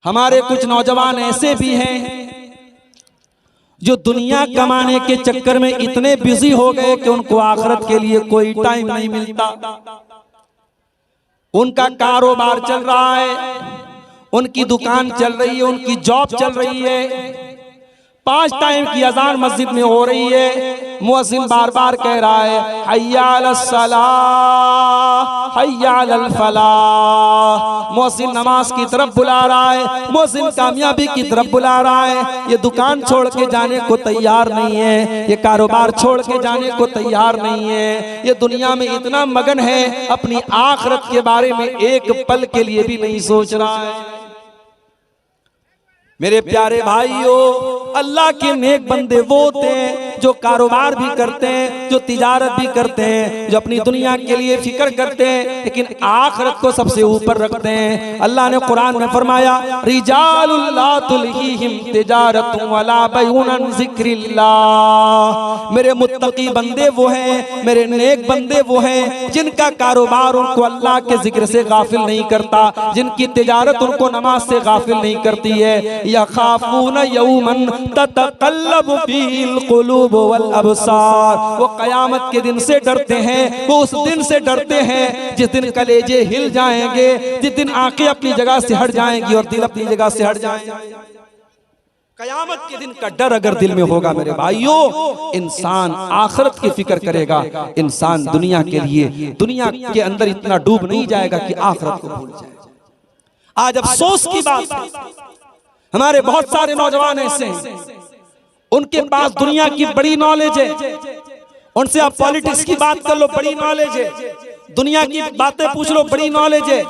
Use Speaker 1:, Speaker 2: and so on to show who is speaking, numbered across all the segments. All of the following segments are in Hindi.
Speaker 1: हमारे कुछ नौजवान ऐसे भी हैं जो दुनिया कमाने के चक्कर में इतने बिजी हो गए कि उनको आखिरत के लिए कोई टाइम नहीं मिलता। उनका कारोबार चल रहा है, उनकी दुकान चल रही है, उनकी जॉब चल रही है, 5 टाइम की अजान मस्जिद में हो रही है, मुअज्जिन बार बार कह रहा है हय्या अलस सलाह हय्या अलल फलाह। मुअज्जिन नमाज की तरफ बुला रहा है, मुअज्जिन कामयाबी की तरफ बुला रहा है। ये दुकान छोड़ के जाने को तैयार नहीं है, ये कारोबार छोड़ के जाने को तैयार नहीं है। ये दुनिया में इतना मगन है, अपनी आखिरत के बारे में एक पल के लिए भी नहीं सोच रहा है। मेरे प्यारे भाइयों, अल्लाह के नेक बंदे वो होते हैं जो कारोबार भी करते हैं, जो तिजारत भी करते हैं, जो अपनी दुनिया के लिए फिक्र करते हैं, लेकिन आखिरत को सबसे ऊपर रखते हैं। अल्लाह ने कुरान में फरमाया रिजालुल ला तुल्हीहिम तिजारतुन वला बैउन अन ज़िक्रिल्लाह। मेरे मुत्तकी बंदे वो हैं, मेरे नेक बंदे वो हैं जिनका कारोबार उनको अल्लाह के जिक्र से गाफिल नहीं करता, जिनकी तिजारत उनको नमाज से गाफिल नहीं करती है। यखाफून यौमन ततक़ल्लबु फीहिल क़ुलूब वल अबसार। वो क़यामत के दिन से डरते हैं, वो उस दिन से डरते हैं जिस दिन कलेजे हिल जाएंगे, जिस दिन आंखें अपनी जगह से हट जाएंगी और दिल अपनी जगह से हट जाएंगे। कयामत के दिन का डर अगर दिल में होगा मेरे भाइयों, इंसान आखिरत की फिक्र करेगा। इंसान दुनिया के लिए दुनिया के अंदर इतना डूब नहीं जाएगा कि आखिरत को भूल जाए। आज अफसोस की बात है, हमारे बहुत सारे नौजवान ऐसे हैं, उनके पास दुनिया की बड़ी नॉलेज है, उनसे आप पॉलिटिक्स की बात कर लो, बड़ी नॉलेज है, दुनिया की बातें पूछ लो, बड़ी नॉलेज है,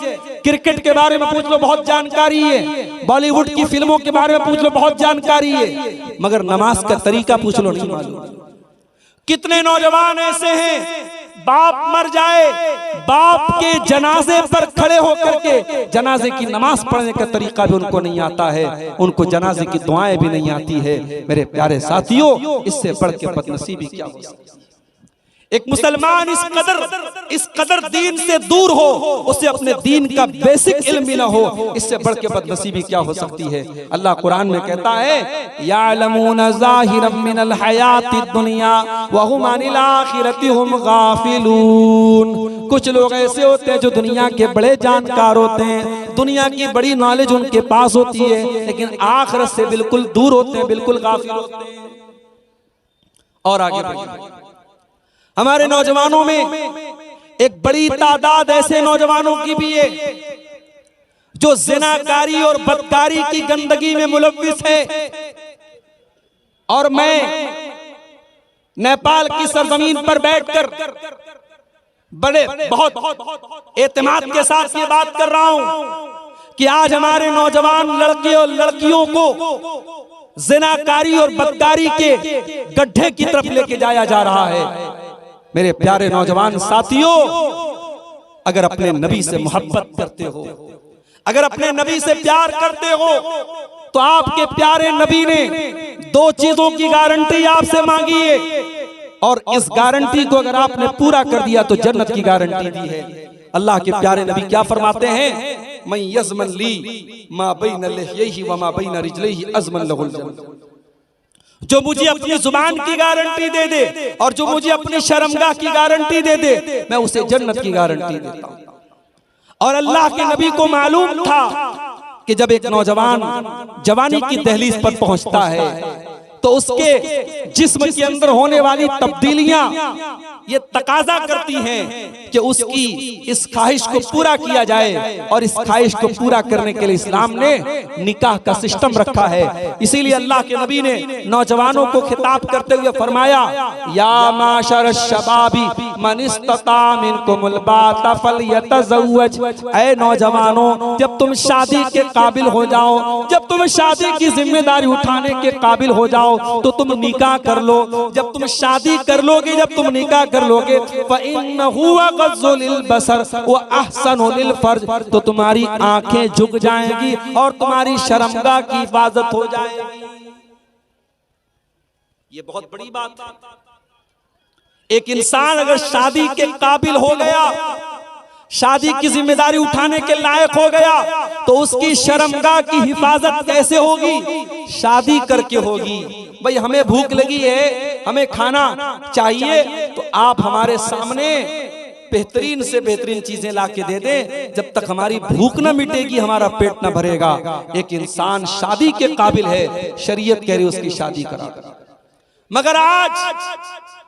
Speaker 1: क्रिकेट के बारे में पूछ लो, बहुत जानकारी है, बॉलीवुड की फिल्मों के बारे में पूछ लो, बहुत जानकारी है, मगर नमाज का तरीका पूछ लो, नहीं मालूम। कितने नौजवान ऐसे हैं, बाप मर जाए, बाप के जनाजे पर खड़े होकर के जनाजे की नमाज पढ़ने का तरीका भी उनको नहीं आता है, उनको जनाजे की दुआएं भी नहीं आती है। मेरे प्यारे साथियों, इससे बढ़ के बदनसीबी क्या हो सकती है। एक मुसलमान इस कदर दीन से दूर हो, उसे अपने दीन का बेसिक इल्म भी ना हो, इससे बढ़ के बदनसीबी क्या हो सकती है। अल्लाह कुरान में कहता है यालमून ज़ाहिरम मिनल हयातिद दुनिया व हुम अनिल आखिरति हुम गाफिलून। कुछ लोग ऐसे होते हैं जो दुनिया के बड़े जानकार होते हैं, दुनिया की बड़ी नॉलेज उनके पास होती है, लेकिन आखिरत से बिल्कुल दूर होते हैं, बिल्कुल गाफिल होते हैं। और आगे बढ़िए, हमारे नौजवानों में एक बड़ी तादाद ऐसे नौजवानों की भी है जो ज़िनाकारी और बदकारी की गंदगी में मुलव्विस है। और मैं नेपाल की सरजमीन पर बैठकर बड़े बहुत एतमाद के साथ ये बात कर रहा हूं कि आज हमारे नौजवान लड़के और लड़कियों को ज़िनाकारी और बदकारी के गड्ढे की तरफ लेके जाया जा रहा है। मेरे प्यारे नौजवान साथियों, अगर अपने नबी से मोहब्बत करते हो, अगर अपने नबी से प्यार करते हो, तो आपके प्यारे नबी ने 2 चीजों की गारंटी आपसे मांगी है, और इस गारंटी को अगर आपने पूरा कर दिया तो जन्नत की गारंटी दी है। अल्लाह के प्यारे नबी क्या फरमाते हैं, मैं यज़मन ली मा बैन लिह्यैहि व मा बैन रिजलैहि अज़मन लहुल जन्नत। जो मुझे अपनी जुबान की गारंटी दे दे और जो मुझे अपनी शर्मगाह की गारंटी दे दे, मैं उसे जन्नत की गारंटी देता हूं। और अल्लाह के नबी को मालूम था कि जब एक नौजवान जवानी की दहलीज पर पहुंचता है तो उसके जिस्म के अंदर होने वाली तब्दीलियां ये तकाजा करती हैं कि उसकी इस ख्वाहिश को पूरा किया जाए, और इस ख्वाहिश को पूरा करने के लिए इस्लाम ने निकाह का सिस्टम रखा है। इसीलिए अल्लाह के नबी ने नौजवानों को खिताब करते हुए फरमाया या माशर शबाबी मन इस्तता मिनकुमुल बाता फलयतज़व्वज। ऐ नौजवानों, जब तुम शादी के काबिल हो जाओ, जब तुम शादी की जिम्मेदारी उठाने के काबिल हो जाओ तो तुम निकाह कर लो। जब तुम शादी कर लोगे, जब तुम निकाह कर लोगे, फ़इन्नहु अग़ज़्ज़ु लिलबसर व अहसनु लिलफ़र्ज, तो तुम्हारी आंखें झुक जाएंगी और तुम्हारी शर्मगाह की हिफाजत हो जाएगी। ये बहुत बड़ी बात है। एक इंसान अगर शादी के काबिल हो गया, शादी की जिम्मेदारी उठाने के लायक हो गया तो उसकी शर्मगाह की हिफाजत कैसे होगी? शादी करके होगी। भाई हमें भूख लगी है, हमें खाना चाहिए, तो आप हमारे सामने बेहतरीन से बेहतरीन चीजें ला के दे दें। जब तक हमारी भूख न मिटेगी, हमारा पेट न भरेगा। एक इंसान शादी के काबिल है, शरीयत कह रही है उसकी शादी करा। मगर आज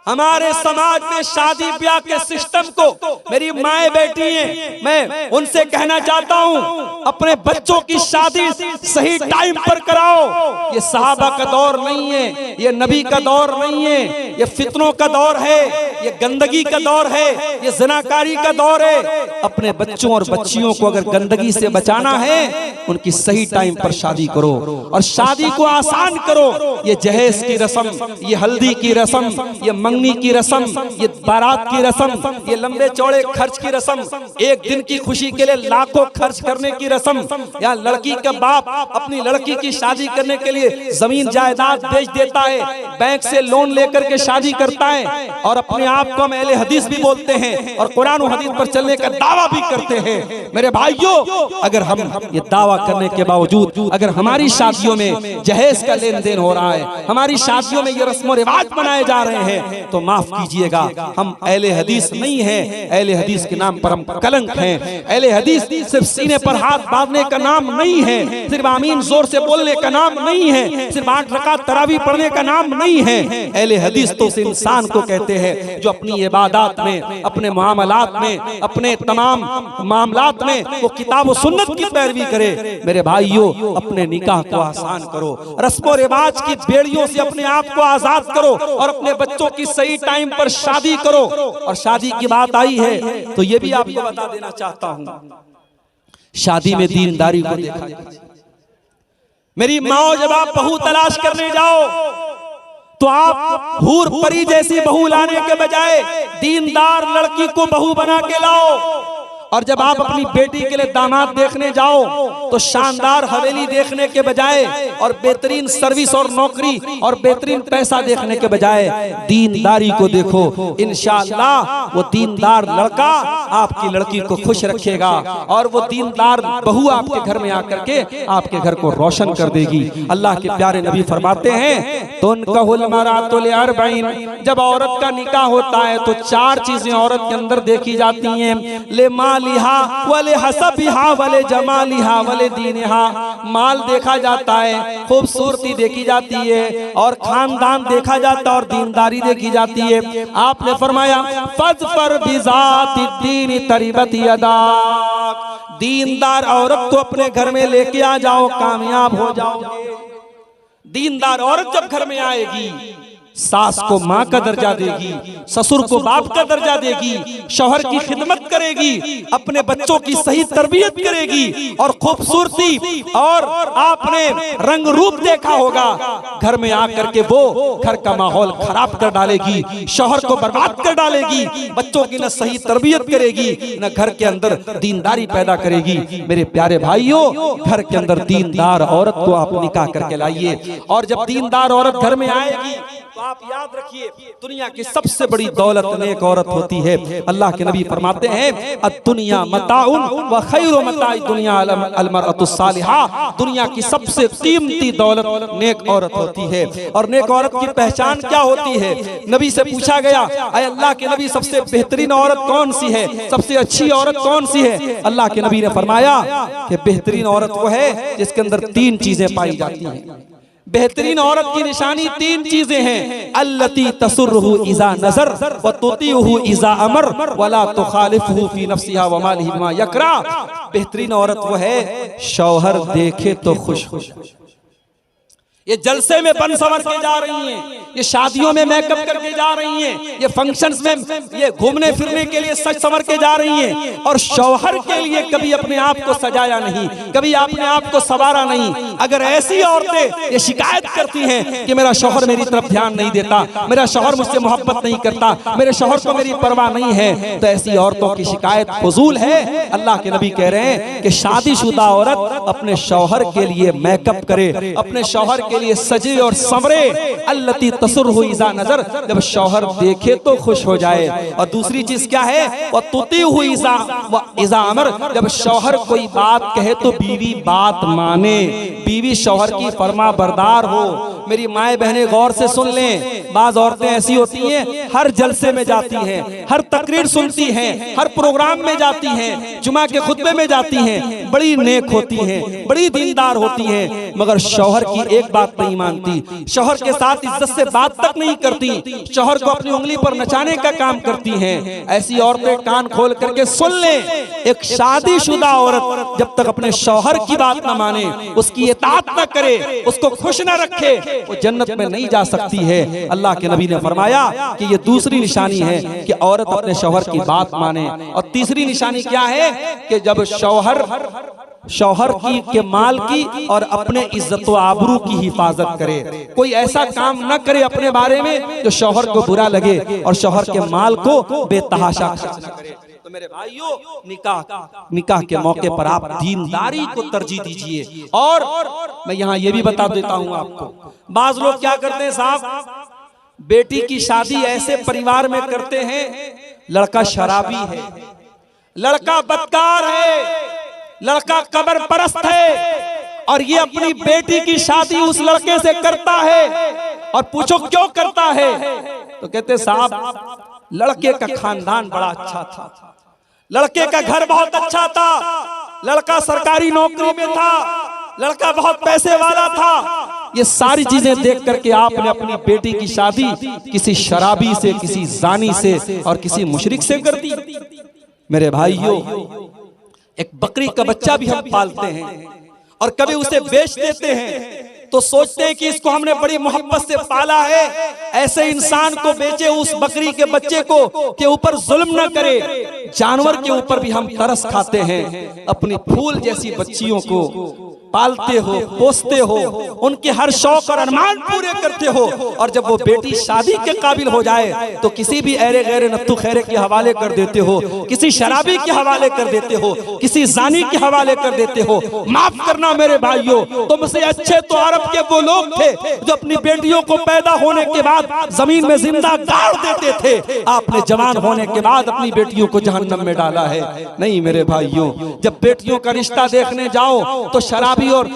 Speaker 1: हमारे समाज में शादी ब्याह के सिस्टम को, मेरी माएं बैठी हैं, मैं उनसे कहना चाहता हूं, अपने बच्चों की शादी सही टाइम पर कराओ। ये सहाबा का दौर नहीं है, ये नबी का दौर नहीं है, ये फितनों का दौर है, ये गंदगी का दौर है, ये ज़नाकारी का दौर है। अपने बच्चों और बच्चियों को अगर गंदगी से बचाना है, उनकी सही टाइम पर शादी करो और शादी को आसान करो। ये जहेज की रस्म, ये हल्दी की रस्म, ये मंगनी की रस्म, ये बारात की रस्म, ये लंबे चौड़े खर्च की रस्म, एक दिन की खुशी के लिए लाखों खर्च करने की रस्म, या लड़की का बाप अपनी लड़की की शादी करने के लिए जमीन जायदाद बेच देता है, बैंक से लोन लेकर के शादी करता है, और अपने आप को हम अहले हदीस भी बोलते हैं और कुरान और हदीस पर चलने का दावा भी करते हैं। मेरे भाइयों, अगर हम ये दावा करने के बावजूद अगर हमारी शादियों में जहेज का लेन देन हो रहा है, हमारी शादियों में ये रस्म रिवाज बनाए जा रहे हैं, तो माफ कीजिएगा, हम अहले हदीस नहीं हैं। अहले हदीस के नाम पर हम कलंक हैं। अहले हदीस सिर्फ सीने पर हाथ बांधने का नाम नहीं है, सिर्फ आमीन जोर से बोलने का नाम नहीं है, सिर्फ 8 रकात तरावी पढ़ने का नाम नहीं है। अहले हदीस तो उस इंसान को कहते हैं जो अपनी इबादत में, अपने मामलात में, अपने तमाम मामलात में वो किताब और सुन्नत की पैरवी करे। मेरे भाइयों, अपने निकाह को आसान करो, रस्म रिवाज की बेड़ियों से अपने आप को आजाद करो और अपने बच्चों की सही टाइम पर शादी करो। और शादी की बात आई है तो ये भी आपको बता देना चाहता हूं, शादी में दीनदारी को देखा। मेरी माँ, जब आप बहू तलाश करने जाओ तो आप हूर परी जैसी बहू लाने के बजाय दीनदार लड़की को बहू बना के लाओ। और जब आप अपनी बेटी के लिए दामाद देखने जाओ तो शानदार हवेली देखने के बजाय और बेहतरीन सर्विस और नौकरी और बेहतरीन पैसा देखने के बजाय दीनदारी को देखो। इंशाअल्लाह वो दीनदार लड़का आपकी लड़की को खुश रखेगा और वो दीनदार बहू आपके घर में आकर के आपके घर को रोशन कर देगी। अल्लाह के प्यारे नबी फरमाते हैं, तो जब औरत का निकाह होता है तो 4 चीजें औरत के अंदर देखी जाती हैं। ले लिहा वले हसबिहा वले जमालिहा वले दीनिहा, माल देखा जाता है, खूबसूरती देखी जाती है, और खानदान देखा जाता है, और दीनदारी देखी जाती है। आपने फरमाया फज़फर बिज़ाति दीन तरिबत यदाक, दीनदार औरत को अपने घर में लेके आ जाओ, कामयाब हो जाओगे। दीनदार औरत जब घर में आएगी, सास को माँ का दर्जा देगी, ससुर को बाप का दर्जा देगी, शौहर की खिदमत करेगी, अपने बच्चों की सही तरबियत करेगी, और खूबसूरती और आपने रंग रूप देखा होगा, घर में आकर के वो घर का माहौल खराब कर डालेगी, शौहर को बर्बाद कर डालेगी, बच्चों की न सही तरबियत करेगी, न घर के अंदर दीनदारी पैदा करेगी। मेरे प्यारे भाइयों, घर के अंदर दीनदार औरत को आप निकाह करके लाइए, और जब दीनदार औरत घर में आएगी तो आप याद रखिए, दुनिया की सबसे बड़ी दौलत नेक औरत होती है। अल्लाह के नबी फरमाते हैं, अद-दुनिया मताउन व खैरु मताई दुनिया अल-मरअतु सालिहा, दुनिया की सबसे कीमती दौलत नेक औरत होती है। और नेक औरत की पहचान क्या होती है? नबी से पूछा गया, अय अल्लाह के नबी, सबसे बेहतरीन औरत कौन सी है, सबसे अच्छी औरत कौन सी है? अल्लाह के नबी ने फरमाया कि बेहतरीन औरत वो है जिसके अंदर 3 चीजें पाई जाती हैं। बेहतरीन औरत की निशानी 3 चीजें हैं। अल्लती तसुर्रुहु इज़ा नज़र व तुतीउहु इज़ा अमर वला तुखालिफुहु फी नफ्सिहा व मालिही बिमा यकरा। बेहतरीन औरत वो है शौहर देखे तो खुश हो। ये जलसे में बन संवर के जा रही हैं, ये शादियों में मेकअप करके जा रही हैं, ये फंक्शंस में ये घूमने फिरने के लिए सज संवर के जा रही हैं, और शौहर के लिए कभी अपने आप को सजाया नहीं, कभी अपने आप को संवारा नहीं। अगर ऐसी औरतें ये शिकायत करती हैं कि मेरा शौहर मेरी तरफ ध्यान नहीं देता, मेरा शौहर मुझसे मोहब्बत नहीं करता, मेरे शौहर को मेरी परवाह नहीं है, तो ऐसी औरतों की शिकायत फजूल है। अल्लाह के नबी कह रहे हैं कि शादीशुदा औरत अपने शौहर के लिए मेकअप करे, अपने शौहर के के लिए सजे और संवरे, अल्लती तसुरहु इज़ा नज़र, जब शौहर देखे तो खुश हो जाए। और दूसरी चीज क्या है, वह तुतीहु इज़ा अमर, जब शौहर कोई बात कहे तो बीवी बात माने, बीवी शौहर की फरमा बरदार हो। मेरी माए बहनें गौर से सुन लें, बाज औरतें ऐसी होती हैं हर जलसे में जाती हैं, हर तकरीर सुनती हैं, हर प्रोग्राम में जाती हैं, जुमा के खुतबे में जाती हैं, बड़ी नेक होती हैं, बड़ी दीनदार होती हैं, मगर शौहर की एक बात नहीं मानती, शौहर के साथ इज्जत से बात तक नहीं करती, शौहर को अपनी उंगली पर नचाने का काम करती हैं। ऐसी औरतें कान खोल करके सुन लें, एक शादीशुदा औरत जब तक अपने शौहर की बात न माने, उसकी इताअत न करे, उसको खुश न रखे, वो जन्नत में नहीं जा सकती है। अल्लाह के नबी ने फरमाया कि ये दूसरी निशानी है कि औरत अपने शौहर की बात माने। और तीसरी निशानी क्या है कि जब शौहर की के माल की और अपने इज्जत व आबरू की हिफाजत करे, कोई ऐसा काम न करे अपने बारे में जो शौहर को बुरा लगे और शौहर के माल को बेतहाशा खर्च न करे। तो मेरे भाइयों, निकाह के मौके पर आप दीनदारी को तरजीह दीजिए। और मैं यहाँ ये भी बता देता हूँ आपको, बाज लोग क्या करते हैं साहब, बेटी की शादी ऐसे परिवार में करते हैं, लड़का शराबी है, लड़का बदकार है, लड़का कब्र परस्त है, और ये अपनी बेटी की शादी उस लड़के से करता है। और पूछो क्यों करता है, तो कहते साहब लड़के का खानदान बड़ा अच्छा था, लड़के का घर बहुत अच्छा था, लड़का सरकारी नौकरी में था, लड़का बहुत पैसे वाला था। ये सारी चीजें देख करके आपने अपनी बेटी की शादी किसी शराबी से, किसी जानी से और किसी मुशरिक से कर दी। मेरे भाइयों, एक बकरी का बच्चा भी हम पालते हैं और कभी उसे बेच देते हैं तो सोचते हैं कि इसको हमने बड़ी मोहब्बत से पाला है, ऐसे इंसान को बेचे, उस बकरी के बच्चे को के ऊपर जुल्म न करे। जानवर के ऊपर भी हम तरस खाते हैं, अपनी फूल जैसी बच्चियों को पालते हो, पोसते हो, उनके हर शौक और अरमान पूरे करते हो, और जब वो बेटी शादी के काबिल हो जाए तो किसी भी ऐरे गैरे नत्थु खैरे के हवाले कर देते हो, किसी शराबी के हवाले कर देते हो, किसी जानी के हवाले कर देते हो। माफ करना मेरे भाइयों, तुमसे अच्छे तो अरब के वो लोग थे जो अपनी बेटियों को पैदा होने के बाद जमीन में जिंदा गाड़ देते थे। आपने जवान होने के बाद अपनी बेटियों को जहन्नम में डाला है। नहीं मेरे भाइयों, जब बेटियों का रिश्ता देखने जाओ तो शराब और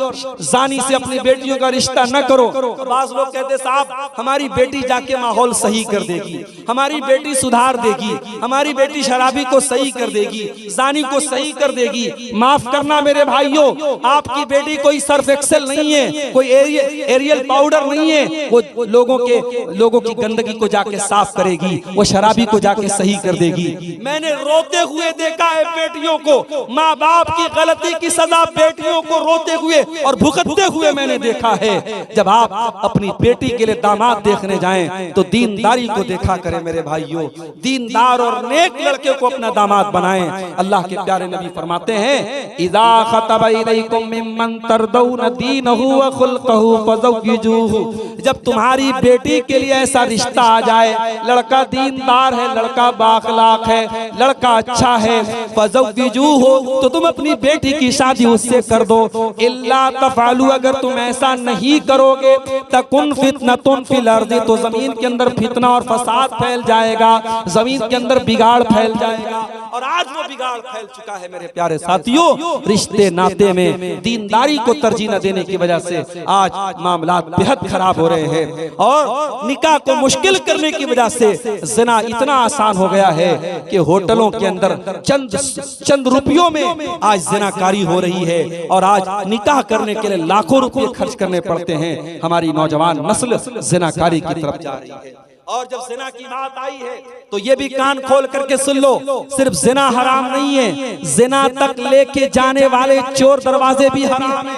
Speaker 1: जानी से अपनी बेटियों का रिश्ता न करो। तो बाज लोग कहते साहब हमारी बेटी जाके माहौल सही कर देगी, हमारी बेटी सुधार देगी, हमारी बेटी शराबी को सही कर देगी, जानी को सही कर देगी। माफ करना मेरे भाइयों, आपकी बेटी कोई सर्फ एक्सेल नहीं है, कोई एरियल पाउडर नहीं है, वो लोगों की गंदगी को जाके साफ करेगी, वो शराबी को जाके सही कर देगी। मैंने रोते हुए देखा है बेटियों को, माँ बाप की गलती की सजा बेटियों को रोते हुए और भुगतते हुए मैंने देखा है। जब आप अपनी बेटी के लिए दामाद देखने जाएं तो दीनदारी को देखा करें मेरे भाइयों, दीनदार और नेक लड़के को अपना दामाद बनाएं। अल्लाह के प्यारे नबी फरमाते हैं, इज़ा खतबा इलैकुम मिम्मन तरदौन दीनहु व खुल्क़हु फज़व्विजूहु, जब तुम्हारी बेटी के लिए ऐसा रिश्ता आ जाए, लड़का दीनदार है, लड़का बाखलाक है, लड़का अच्छा है, फज़व्विजूहु, तो तुम अपनी बेटी की शादी उससे कर दो। इल्ला तफालू, अगर तुम ऐसा नहीं करोगे, तकुन फितनतुन फिल अर्ज़ि, तो जमीन के अंदर फितना और फसाद फैल जाएगा, जमीन के अंदर बिगाड़ फैल जाएगा। और आज वो बिगाड़ फैल चुका है मेरे प्यारे साथियों। रिश्ते नाते में दीनदारी को तरजीह न देने की वजह से आज मामलात बेहद खराब हो रहे हैं, और निकाह को मुश्किल करने की वजह से ज़िना इतना आसान हो गया है कि होटलों के अंदर चंद रुपयों में आज ज़िनाकारी हो रही है, और आज निकाह करने के लिए लाखों रुपए खर्च करने पड़ते हैं। हमारी नौजवान नस्ल ज़िनाकारी की तरफ जा रही है। और जब ज़िना की बात आई है तो ये भी कान खोल करके सुन लो, सिर्फ ज़िना हराम नहीं है, ज़िना तक लेके जाने वाले चोर दरवाजे भी हराम है,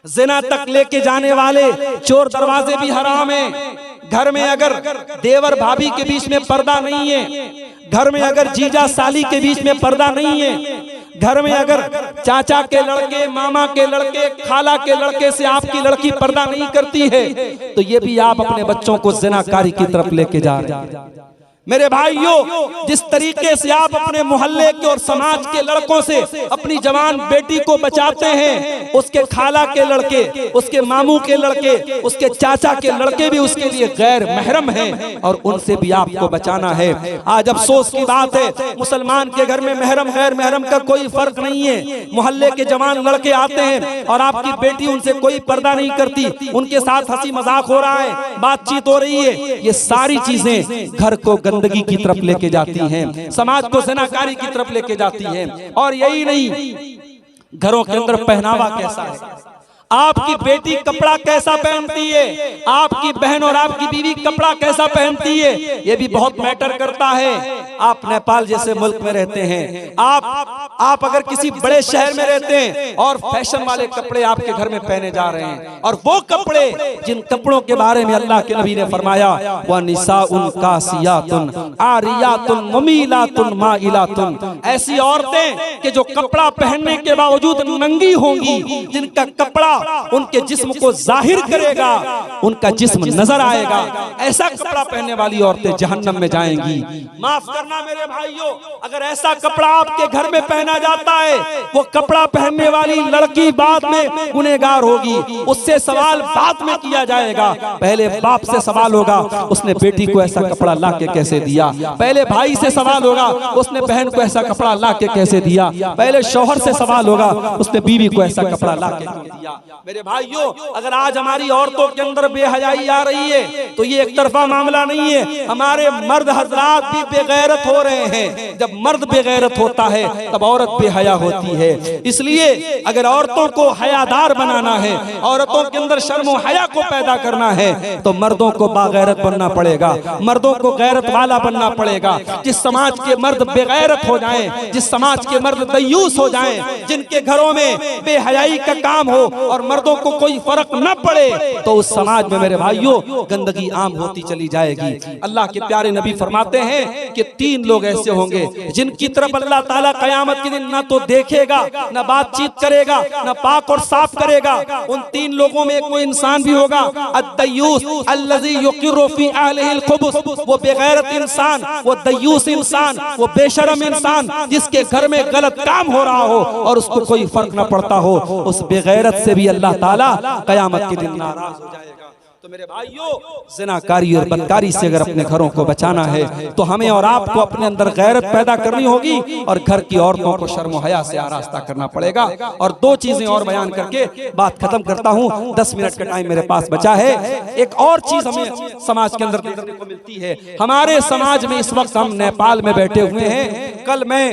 Speaker 1: ज़िना तक लेके जाने वाले चोर दरवाजे भी हराम है। घर में अगर देवर भाभी के बीच में पर्दा नहीं है, घर में अगर जीजा साली के बीच में पर्दा नहीं है, घर में अगर चाचा के लड़के, मामा के लड़के, खाला के लड़के से आपकी लड़की पर्दा नहीं करती है, तो ये भी आप अपने बच्चों को ज़िनाकारी की तरफ लेके जा रहे हैं। मेरे भाइयों, जिस तरीके से आप अपने मोहल्ले के और समाज के लड़कों से अपनी जवान बेटी को बचाते हैं, उसके खाला के लड़के, उसके मामू के लड़के, उसके चाचा के लड़के भी उसके लिए गैर महरम हैं और उनसे भी आपको बचाना है। आज अफसोस की बात है, मुसलमान के घर में महरम गैर महरम का कोई फर्क नहीं है। मोहल्ले के जवान लड़के आते हैं और आपकी बेटी उनसे कोई पर्दा नहीं करती, उनके साथ हंसी मजाक हो रहा है, बातचीत हो रही है। ये सारी चीजें घर को गंदगी की तरफ लेके जाती हैं, समाज को ज़नाकारी की तरफ लेके जाती हैं। और यही नहीं, घरों के अंदर पहनावा कैसा है, आपकी बेटी कपड़ा कैसा पहनती है, आपकी बहन और आपकी बीवी कपड़ा कैसा पहनती है, ये भी बहुत मैटर करता है। आप नेपाल जैसे मुल्क में रहते हैं, आप अगर किसी बड़े शहर में रहते हैं और फैशन वाले कपड़े आपके घर में पहने जा रहे हैं, और वो कपड़े जिन कपड़ों के बारे में अल्लाह के नबी ने फरमाया व निसाउन कासियातुन आरियातुन मुमीलातुन माइलातुन, ऐसी औरतें कि जो कपड़ा पहनने के बावजूद नंगी होंगी, जिनका कपड़ा उनके जिस्म को जाहिर करेगा, उनका जिस्म नजर आएगा, ऐसा कपड़ा पहनने वाली औरतें जहन्नम में जाएंगी। माफ करना मेरे भाइयों, अगर ऐसा कपड़ा आपके घर में पहना जाता है, वो कपड़ा पहनने वाली लड़की बाद में गुनहगार होगी, उससे सवाल बाद में किया जाएगा। पहले बाप से सवाल होगा, उसने बेटी को ऐसा कपड़ा ला के कैसे दिया। पहले भाई से सवाल होगा, उसने बहन को ऐसा कपड़ा ला के कैसे दिया। पहले शौहर से सवाल होगा, उसने बीवी को ऐसा कपड़ा ला के दिया। मेरे भाइयों, अगर आज हमारी औरतों के अंदर बेहयाई आ रही है तो ये एक तरफा मामला नहीं है, हमारे मर्द हजरात भी बेगैरत हो रहे हैं। जब मर्द बेगैरत होता है तब औरत बेहया होती है। इसलिए अगर औरतों को हयादार बनाना है, औरतों के अंदर शर्म और हया को पैदा करना है, तो मर्दों को बागैरत बनना पड़ेगा, मर्दों को गैरत वाला बनना पड़ेगा। जिस समाज के मर्द बेगैरत हो जाएं, जिस समाज के मर्द दयूस हो जाएं, जिनके घरों में बेहयाई का काम हो और मर्दों को कोई फर्क न पड़े, तो उस समाज में मेरे भाइयों गंदगी आम होती चली जाएगी। अल्लाह के प्यारे नबी फरमाते हैं कि 3 लोग ऐसे होंगे जिनकी तरफ अल्लाह ताला कयामत के दिन न तो देखेगा, न बातचीत करेगा, न पाक और साफ करेगा। उन 3 लोगों में कोई इंसान भी होगा, अद्दयूस अल्लज़ी युक़िरु फ़ी अहलिहिल खुबुस, वो बेगैरत इंसान, वो दयूस इंसान, वो बेशरम इंसान जिसके घर में गलत काम हो रहा हो और उसको कोई फर्क न पड़ता हो, उस बेगैरत से भी अल्लाह ताला कयामत के दिन नाराज हो जाएगा। तो मेरे भाइयों, ज़िनाकारी और बदकारी से अगर अपने घरों को बचाना है तो हमें और आपको अपने अंदर गैरत पैदा करनी होगी और घर की औरतों को शर्म और हया से आरास्ता करना पड़ेगा। और 2 चीजें और बयान करके बात खत्म करता हूँ, 10 मिनट का टाइम मेरे पास बचा है। एक और चीज हमें समाज के अंदर देखने को मिलती है। हमारे समाज में इस वक्त हम नेपाल में बैठे हुए हैं। कल मैं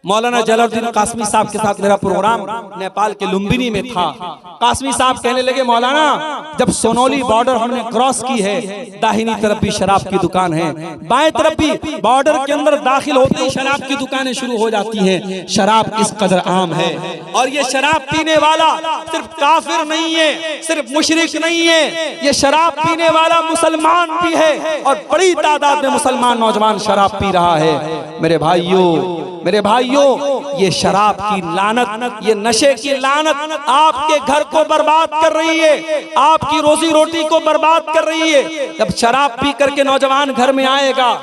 Speaker 1: मौलाना जलालुद्दीन कासमी साहब के साथ मेरा प्रोग्राम नेपाल के लुम्बिनी में था। कासमी साहब कहने लगे, मौलाना जब सोनौली बॉर्डर हमने क्रॉस की है, दाहिनी तरफ भी शराब की दुकान है, बाएं तरफ भी बॉर्डर के अंदर दाखिल होते ही शराब की दुकानें शुरू हो जाती हैं। शराब किस कदर आम है, और ये शराब पीने वाला सिर्फ काफिर नहीं है, सिर्फ मुशरिक नहीं है, ये शराब पीने वाला मुसलमान भी है और बड़ी तादाद में मुसलमान नौजवान शराब पी रहा है। मेरे भाइयों, ये शराब की लानत, ये नशे की लानत आपके घर को बर्बाद कर रही है, आपकी रोजी रोटी को बर्बाद कर रही है। जब शराब पी करके नौजवान घर में आएगा,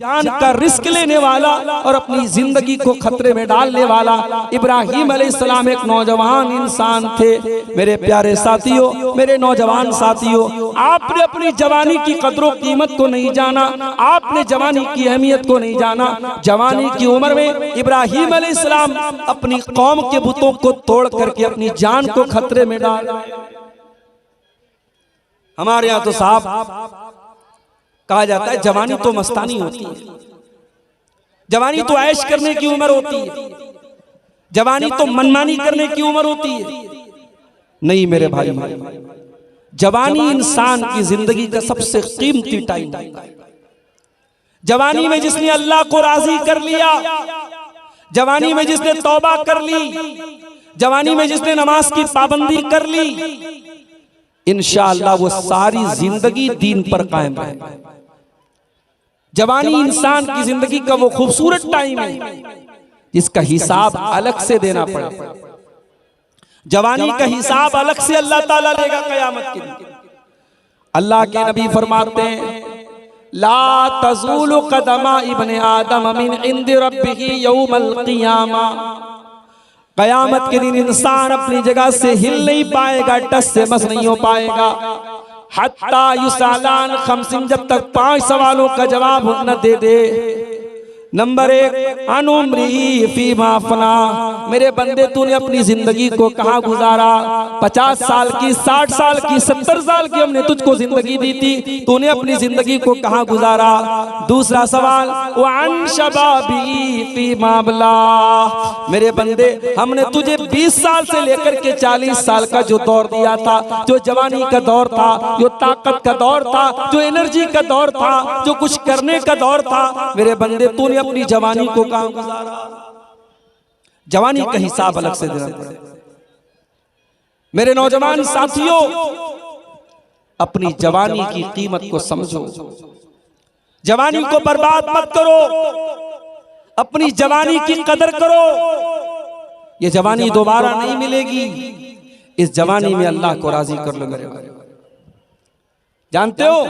Speaker 1: जान का रिस्क लेने वाला और अपनी जिंदगी को खतरे में डालने वाला इब्राहिम अलैहिस्सलाम एक नौजवान इंसान थे। मेरे प्यारे साथियों, मेरे नौजवान साथियों, आपने अपनी जवानी की कदरों कीमत को नहीं जाना, आपने जवानी की अहमियत को नहीं जाना। जवानी की उम्र में इब्राहिम अलैहिस्सलाम अपनी कौम के बुतों को तोड़ करके अपनी जान को खतरे में डाल। हमारे यहाँ तो साहब कहा जाता है जवानी तो मस्तानी होती है, जवानी तो ऐश करने की उम्र होती है, जवानी तो मनमानी करने की उम्र होती है। नहीं मेरे भाई, जवानी इंसान की जिंदगी का सबसे कीमती टाइम है। जवानी में जिसने अल्लाह को राजी कर लिया, जवानी में जिसने तौबा कर ली, जवानी में जिसने नमाज की पाबंदी कर ली, इंशाअल्लाह वो सारी जिंदगी दीन पर कायम रहेगा। जवानी इंसान की जिंदगी का वो खूबसूरत टाइम है जिसका हिसाब अलग से देना पड़ेगा। जवानी का हिसाब अलग से अल्लाह ताला लेगा कयामत के दिन। अल्लाह के नबी फरमाते हैं, ला तज़ूलु क़दमा इब्ने आदम मिन इंदि रब्बिही यौमल क़ियामा। क़यामत के दिन इंसान अपनी जगह से हिल नहीं पाएगा, टस से मस नहीं हो पाएगा। हत्ता युसालान खमसिन, जब तक 5 सवालों का जवाब न दे दे। नंबर 1, अनुम्री फीमा फना, मेरे बंदे तूने अपनी जिंदगी को कहाँ गुजारा? 50 साल की, 60 साल की, 70 साल की हमने तुझको जिंदगी दी थी, तूने अपनी जिंदगी को कहाँ गुजारा? दूसरा सवाल, वअन शबाबी फीमा बला, मेरे बंदे हमने तुझे 20 साल से लेकर के 40 साल का जो दौर दिया था, जो जवानी का दौर था, जो ताकत का दौर था, जो एनर्जी का दौर था, जो कुछ करने का दौर था, मेरे बंदे तूने अपनी जवानी को कहां गुजारा? जवानी का हिसाब अलग से देना पड़ेगा। मेरे नौजवान साथियों, अपनी जवानी की कीमत को समझो, जवानी को बर्बाद मत करो, अपनी जवानी की कदर करो। ये जवानी दोबारा नहीं मिलेगी, इस जवानी में अल्लाह को राजी कर लो मेरे भाई। जानते हो,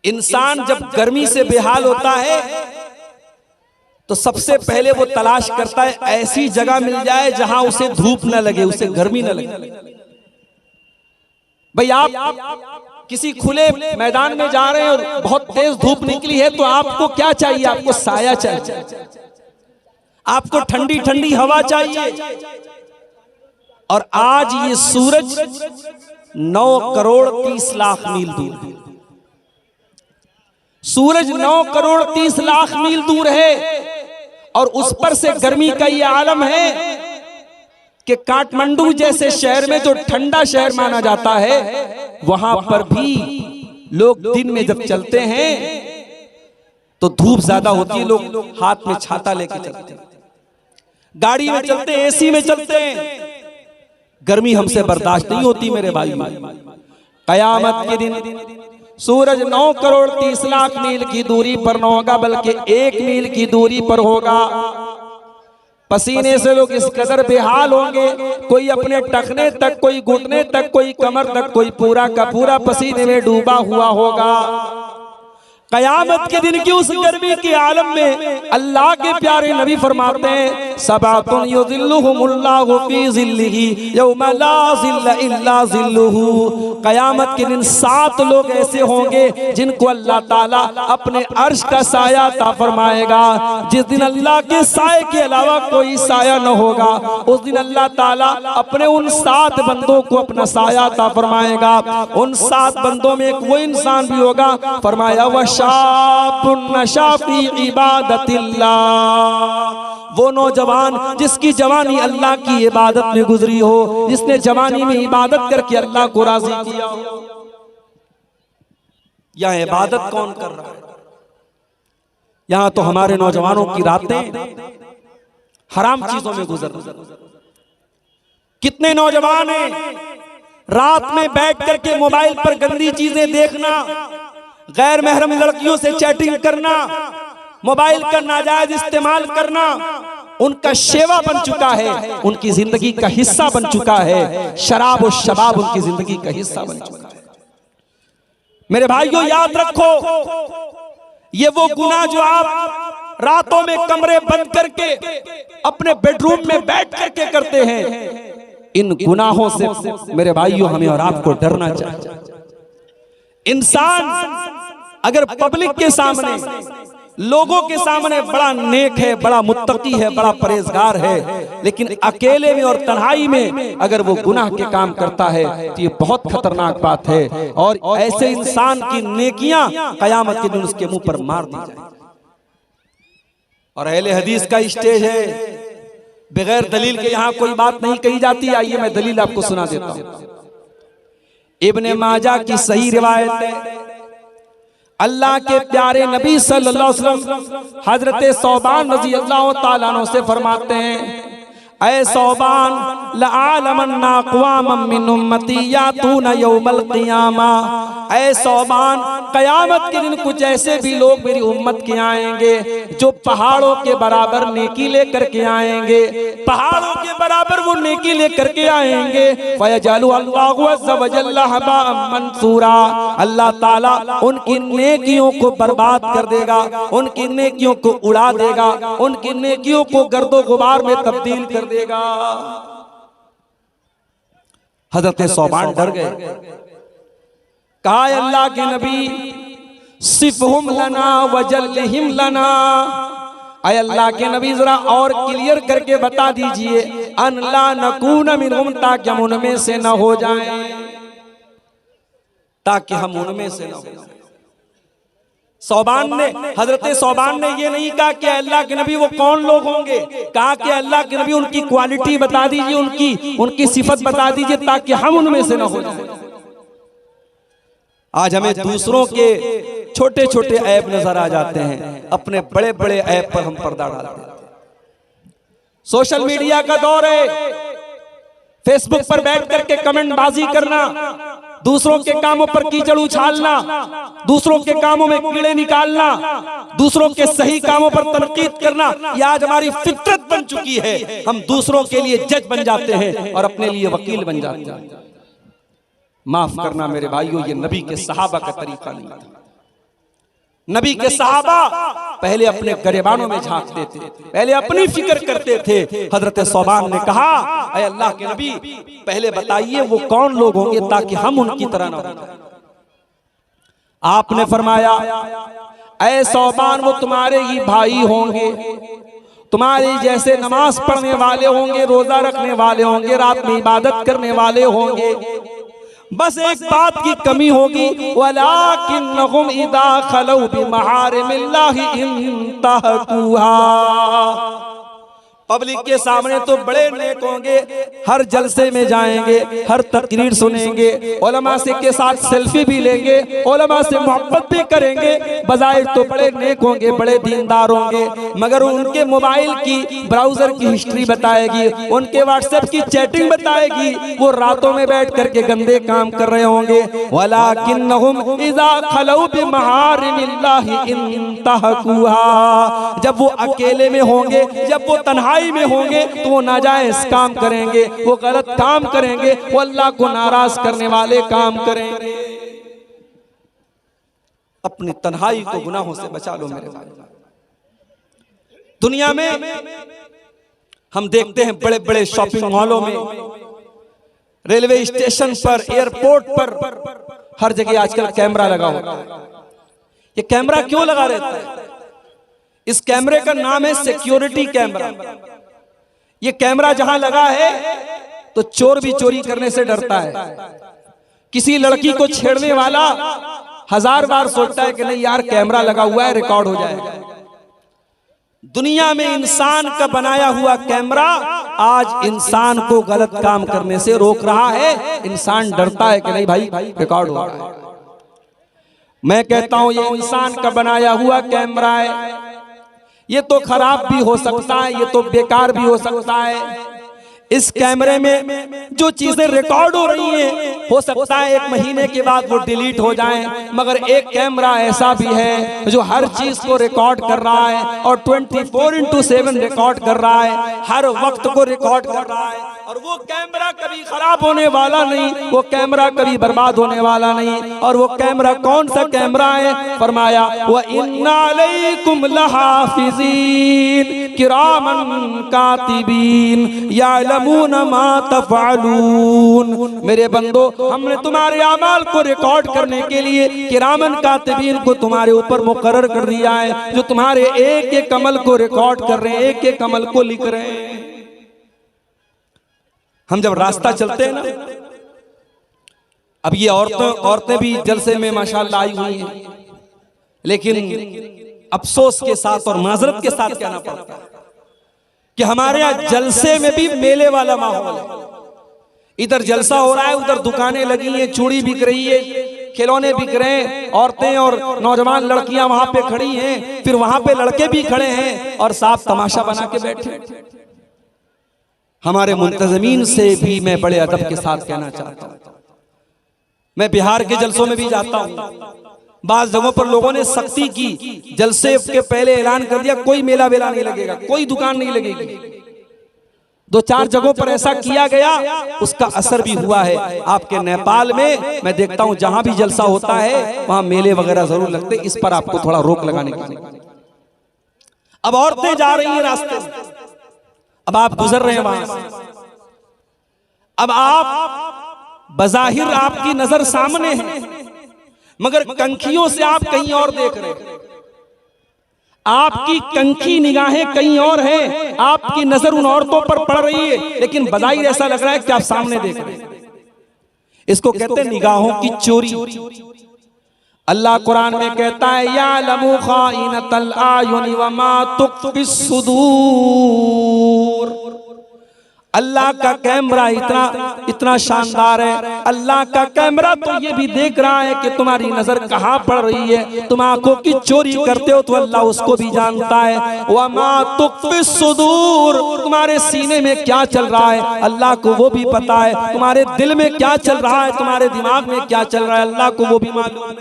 Speaker 1: इंसान जब गर्मी से बेहाल होता है तो सबसे पहले वो तलाश करता है ऐसी जगह मिल जाए जहां उसे धूप न लगे, उसे गर्मी न लगे। भाई आप किसी खुले मैदान में जा रहे हैं और बहुत तेज धूप निकली है, तो आपको क्या चाहिए? आपको साया चाहिए, आपको ठंडी ठंडी हवा चाहिए। और आज ये सूरज 9 करोड़ 30 लाख मील दूर है। सूरज 9 करोड़ 30 लाख मील दूर है और उस पर से गर्मी का ये आलम है कि काठमांडू जैसे शहर में, जो ठंडा शहर माना जाता है, वहां पर भी लोग दिन में जब चलते हैं तो धूप ज्यादा होती है, लोग हाथ में छाता लेके चलते हैं, गाड़ी में चलते हैं, एसी में चलते हैं। गर्मी हमसे बर्दाश्त नहीं होती मेरे भाई। कयामत के दिन सूरज 9 करोड़ 30 लाख मील की दूरी पर न होगा, बल्कि 1 मील की दूरी पर होगा। पसीने से लोग इस कदर बेहाल होंगे, कोई अपने टखने तक, कोई घुटने तक, कोई कमर तक, कोई पूरा का पूरा पसीने में डूबा हुआ होगा। कयामत के दिन की उस गर्मी के आलम में अल्लाह के प्यारे नबी फरमाते हैं, सबातुन युज़िल्लुहुमुल्लाहु फी ज़िल्लिही यौमा ला ज़िल्ला इल्ला ज़िल्लुहु। कयामत के दिन 7 लोग ऐसे होंगे जिनको अल्लाह ताला अपने अर्श का साया अता फरमाएगा। जिस दिन अल्लाह के साए के अलावा कोई साया न होगा, उस दिन अल्लाह ताला अपने उन 7 बंदों को अपना साया अता फरमाएगा। उन 7 बंदों में एक वो इंसान भी होगा, फरमाया वह इबादतिल्लाह, वो नौजवान जिसकी जवानी अल्लाह की इबादत में गुजरी हो, जिसने जवानी में इबादत करके अल्लाह को राजी किया हो। यह इबादत कौन कर रहा है? यहां तो हमारे नौजवानों की रातें हराम चीजों में गुजर रही। कितने नौजवान हैं रात में बैठ करके मोबाइल पर गंदी चीजें देखना, गैर महरम लड़कियों से चैटिंग करना, मोबाइल का नाजायज इस्तेमाल करना उनका शेवा बन चुका है, उनकी जिंदगी का हिस्सा बन चुका है। शराब और शबाब उनकी जिंदगी का हिस्सा बन चुका है। मेरे भाइयों, याद रखो, ये वो गुनाह जो आप रातों में कमरे बंद करके अपने बेडरूम में बैठ करके करते हैं, इन गुनाहों से मेरे भाइयों हमें और आपको डरना चाहिए। इंसान अगर पब्लिक के सामने, लोगों के सामने बड़ा नेक है, बड़ा मुत्तकी है, बड़ा परहेजगार है, लेकिन अकेले में और तन्हाई में अगर वो गुनाह के काम करता है तो ये बहुत खतरनाक बात है। और ऐसे इंसान की नेकियां कयामत के दिन उसके मुंह पर मार दी जाए। और अहले हदीस का स्टेज है, बगैर दलील के यहाँ कोई बात नहीं कही जाती। आइए मैं दलील आपको सुना देता हूँ। इब्ने माजा की सही रिवायत है, अल्लाह के प्यारे नबी सल्लल्लाहु अलैहि वसल्लम हजरत सौबान रज़ी अल्लाह ताला अन्हु से फरमाते हैं, ऐ सौबान लआलमन्ना अक़वामम मिन उम्मती यातूना यौमल क़ियामा। ऐ सौबान, कयामत के दिन कुछ ऐसे भी लोग मेरी उम्मत के आएंगे जो पहाड़ों के बराबर नेकी लेकर के आएंगे, पहाड़ों के बराबर वो नेकी लेकर के आएंगे। फयजअलु अल्लाहु अज़्ज़ा व जल्ला हबाअम मंसूरा, अल्लाह ताला उनकी नेकियों को बर्बाद कर देगा, उनकी नेकियों को उड़ा देगा, उनकी नेकियों को गर्दो गुबार में तब्दील कर देगा। हजरत सौबान डर गए, कहा अल्लाह के नबी सिफ़हुम लना वजल्लिहिम लना, अय अल्लाह के नबी जरा और क्लियर करके बता दीजिए, अन ला नकून मिनहुम, ताकि हम उनमें से न हो जाएं, ताकि हम उनमें से न हो जाएं। सौबान ने, हजरत सौबान ने ये नहीं कहा कि अल्लाह के नबी वो कौन लोग होंगे, कहा कि अल्लाह के नबी उनकी क्वालिटी बता दीजिए, उनकी सिफत बता दीजिए, ताकि हम उनमें से न हो जाएं। आज हमें दूसरों के छोटे छोटे ऐब नजर आ जाते हैं, अपने बड़े बड़े ऐब पर हम पर्दा डालते हैं। सोशल मीडिया का दौर है, फेसबुक पर बैठ करके कमेंट बाजी करना, दूसरों के कामों पर कीचड़ उछालना, दूसरों के कामों में कीड़े निकालना, दूसरों के सही कामों पर तनकीद करना, यह आज हमारी फितरत बन चुकी है। हम दूसरों के लिए जज बन जाते हैं और अपने लिए वकील बन जाते हैं। माफ करना मेरे भाइयों, ये नबी के सहाबा का तरीका नहीं था। नबी के सहाबा पहले अपने गरेबानों में झांकते थे, पहले अपनी फिक्र करते थे। हजरत सौबान ने कहा, अय अल्लाह के नबी पहले बताइए वो कौन लोग होंगे ताकि हम उनकी तरह न हो। आपने फरमाया, अय सौबान वो तुम्हारे ही भाई होंगे, तुम्हारे जैसे नमाज पढ़ने वाले होंगे, रोजा रखने वाले होंगे, रात में इबादत करने वाले होंगे, बस एक बात की कमी होगी, वलाकिन्नहुम इदा खलौ बिमहारिमिल्लाहि इंतहकुहा। पब्लिक के सामने तो बड़े नेक होंगे, हर जलसे में जाएंगे, हर तकरीर सुनेंगे, उलमा से के साथ सेल्फी भी लेंगे, उलमा से मोहब्बत भी करेंगे, बजाय तो बड़े नेक होंगे, बड़े दीनदार होंगे, मगर उनके मोबाइल की ब्राउजर की हिस्ट्री बताएगी, उनके व्हाट्सएप की चैटिंग बताएगी, वो रातों में बैठ करके गंदे काम कर रहे होंगे। वलाकिन्नहुम इज़ा खलौ बिमहारिमिल्लाहि इंतहकुहा, जब वो अकेले में होंगे, जब वो तन्हाई में होंगे तो वो नाजायज काम करेंगे, वो गलत काम करेंगे, वो अल्लाह को नाराज करने वाले काम करेंगे। अपनी तन्हाई को गुनाहों से बचा लो मेरे भाई। दुनिया में हम देखते हैं बड़े बड़े शॉपिंग मॉलों में, रेलवे स्टेशन पर, एयरपोर्ट पर, हर जगह आजकल कैमरा लगा होता है। ये कैमरा क्यों लगा रहता है? इस कैमरे का नाम है सिक्योरिटी कैमरा। ये कैमरा जहां लगा है तो चोर भी चोरी करने से डरता है। किसी लड़की को छेड़ने वाला 1000 बार सोचता है कि नहीं यार कैमरा लगा हुआ है, रिकॉर्ड हो जाएगा। दुनिया में इंसान का बनाया हुआ कैमरा आज इंसान को गलत काम करने से रोक रहा है। इंसान डरता है कि नहीं भाई रिकॉर्ड हो रहा है। मैं कहता हूं ये इंसान का बनाया हुआ कैमरा है, ये तो खराब भी हो सकता है, ये तो बेकार भी हो सकता है। इस कैमरे में जो चीजें रिकॉर्ड हो रही हैं, हो सकता है 1 महीने के बाद वो डिलीट हो जाएं, मगर एक कैमरा ऐसा भी है जो हर चीज को रिकॉर्ड कर रहा है और 24/7 रिकॉर्ड कर रहा है, हर वक्त को रिकॉर्ड कर रहा है। और वो कैमरा कभी खराब होने वाला नहीं, वो कैमरा कभी बर्बाद होने वाला नहीं। और वो कैमरा कौन सा कैमरा है? फरमाया व इन्ना अलैकुम लहाफिज़ीन किरामन कातिबीन यालमून मा तफअलून। मेरे बंदो, हमने तुम्हारे अमाल को रिकॉर्ड करने के लिए किरामन कातिबीन को तुम्हारे ऊपर मुकर्रर कर दिया है, जो तुम्हारे एक एक अमल को रिकॉर्ड कर रहे हैं, एक एक अमल को लिख रहे हैं। हम जब रास्ता चलते हैं ना, अब ये औरतें भी जलसे में माशाल्लाह आई हुई हैं, लेकिन अफसोस के साथ और माजरत के साथ कहना पड़ता है कि हमारे यहाँ जलसे में भी मेले वाला माहौल है। इधर जलसा हो रहा है, उधर दुकानें लगी हैं, चूड़ी बिक रही है, खिलौने बिक रहे हैं, औरतें और नौजवान लड़कियां वहां पे खड़ी हैं, फिर वहां पे लड़के भी खड़े हैं और साफ तमाशा बना के बैठे। हमारे मुंतज़मीन से भी मैं बड़े अदब के साथ कहना चाहता हूं, मैं बिहार के जलसों में भी जाता हूं, बाज़ जगहों पर लोगों ने सख्ती की, जलसे के पहले ऐलान कर दिया कोई मेला वेला नहीं लगेगा, कोई दुकान नहीं लगेगी। 2-4 जगहों पर ऐसा किया गया, उसका असर भी हुआ है। आपके नेपाल में मैं देखता हूं जहां भी जलसा होता है वहां मेले वगैरह जरूर लगते, इस पर आपको थोड़ा रोक लगाने की। अब औरतें जा रही हैं रास्ते में, अब आप गुजर रहे हैं वहां से, अब आप बज़ाहिर आपकी नजर सामने है, मगर कंखियों से आप कहीं और देख रहे हैं। आपकी कंखी निगाहें कहीं और हैं, आपकी नजर उन औरतों पर पड़ रही है, लेकिन बज़ाहिर ऐसा लग रहा है कि आप सामने देख रहे हैं। इसको कहते हैं निगाहों की चोरी। अल्लाह कुरान में कहता है यालमु खाइनतल आयुनि व मा तुख्फी सुदूर। अल्लाह का कैमरा इतना शानदार है, अल्लाह का कैमरा तो ये भी देख रहा है कि तुम्हारी नजर कहाँ पड़ रही है। तुम आंखों की चोरी करते हो तो अल्लाह उसको भी जानता है। वमा तुख्फी सुदूर, तुम्हारे सीने में क्या चल रहा है अल्लाह को वो भी पता है। तुम्हारे दिल में क्या चल रहा है, तुम्हारे दिमाग में क्या चल रहा है अल्लाह को वो भी मालूम है।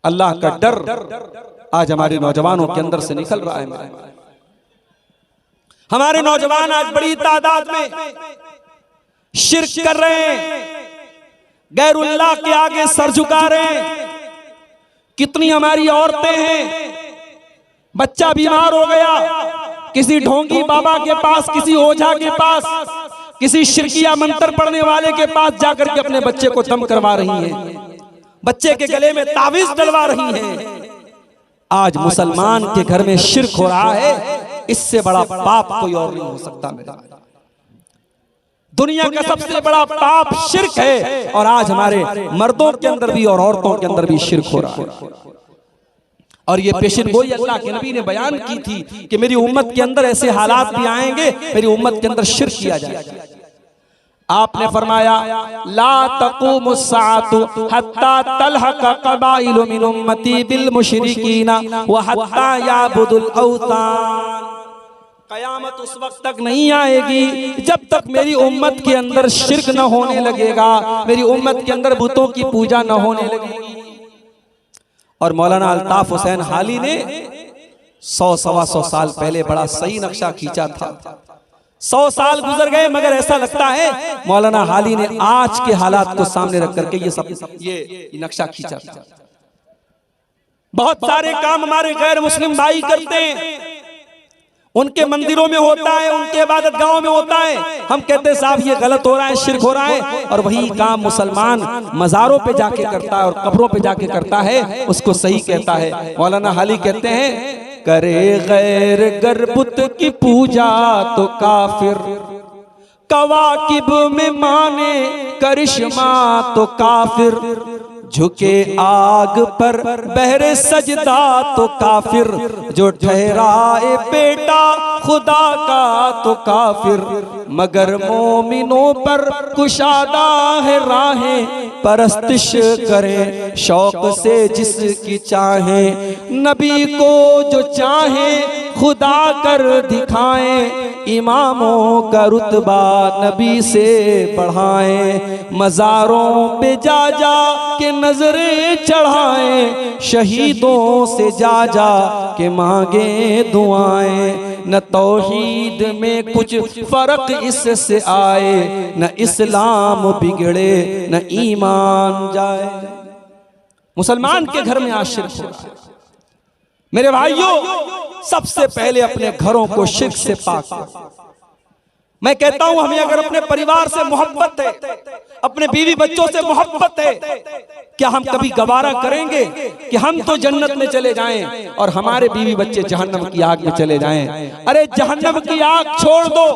Speaker 1: अल्लाह का डर आज हमारे नौजवानों के अंदर से निकल रहा है। हमारे नौजवान आज बड़ी तादाद में शिर्क कर रहे हैं, गैरुल्लाह के आगे सर झुका रहे हैं। कितनी हमारी औरतें हैं, बच्चा बीमार हो गया, किसी ढोंगी बाबा के पास, किसी ओझा के पास, किसी शिरकिया मंत्र पढ़ने वाले के पास जाकर के अपने बच्चे को दम करवा रही हैं, बच्चे के गले में तावीज डलवा रही हैं। आज मुसलमान के घर में शिर्क हो रहा है, इससे बड़ा पाप कोई और नहीं हो सकता। मेरा दुनिया का सबसे बड़ा पाप शिर्क है, और आज हमारे मर्दों के अंदर भी और औरतों के अंदर भी शिर्क हो रहा है। और ये पेशिन गोई अल्लाह के नबी ने बयान की थी कि मेरी उम्मत के अंदर ऐसे हालात भी आएंगे, मेरी उम्मत के अंदर शिर्क किया जाएगा। आपने फरमाया ला तक़ूमुस्साअतु हत्ता तलहक़ क़बाइलु मिन उम्मती बिल मुशरिकीना व हत्ता याबुदुल औतान। क़यामत उस वक्त तक नहीं आएगी जब तक मेरी उम्मत के अंदर शिर्क न होने लगेगा, मेरी उम्मत के अंदर बुतों की पूजा न होने लगेगी। और मौलाना अल्ताफ हुसैन हाली ने 100-125 साल पहले बड़ा सही नक्शा खींचा था। 100 साल गुजर गए, मगर ऐसा लगता है मौलाना हाली ने आज के हालात को सामने रख करके ये नक्शा खींचा था। बहुत सारे काम हमारे गैर मुस्लिम भाई करते हैं, उनके मंदिरों में होता है, उनके इबादत गाहों में होता है, हम कहते हैं साहब ये गलत हो रहा है, शिर्क हो रहा है। और वही काम मुसलमान मज़ारों पे जाके करता है और कब्रों पे जाके करता है, उसको सही कहता है। मौलाना हाली कहते हैं करे गैर गरबुत की पूजा तो काफिर, कवाकिब में माने करिश्मा तो काफिर, झुके आग पर बहरे सजदा तो काफिर, जो ठहराए बेटा खुदा का तो काफिर, मगर मोमिनों पर कुशादा है राहें, परस्तिश करें शौक से जिसकी चाहें, नबी को जो चाहें खुदा कर दिखाएं, इमामों का रुतबा नबी से बढ़ाएं, मज़ारों पे जा जा के नजरें चढ़ाएं, शहीदों से जा जा के मांगे दुआएं, न तौहीद में कुछ फर्क इससे आए, न इस्लाम बिगड़े न ईमान जाए। मुसलमान के घर में आज शिर्क हो रहा है। मेरे भाइयों, सबसे पहले अपने घरों को शिर्क से पाक करो। मैं कहता हूं हमें अगर अपने परिवार से मोहब्बत है, अपने बीवी बच्चों से मोहब्बत है, क्या हम कभी गवारा करेंगे कि हम तो जन्नत में चले जाएं और हमारे बीवी बच्चे जहन्नम की आग में चले जाएं? अरे जहन्नम की आग छोड़ दो,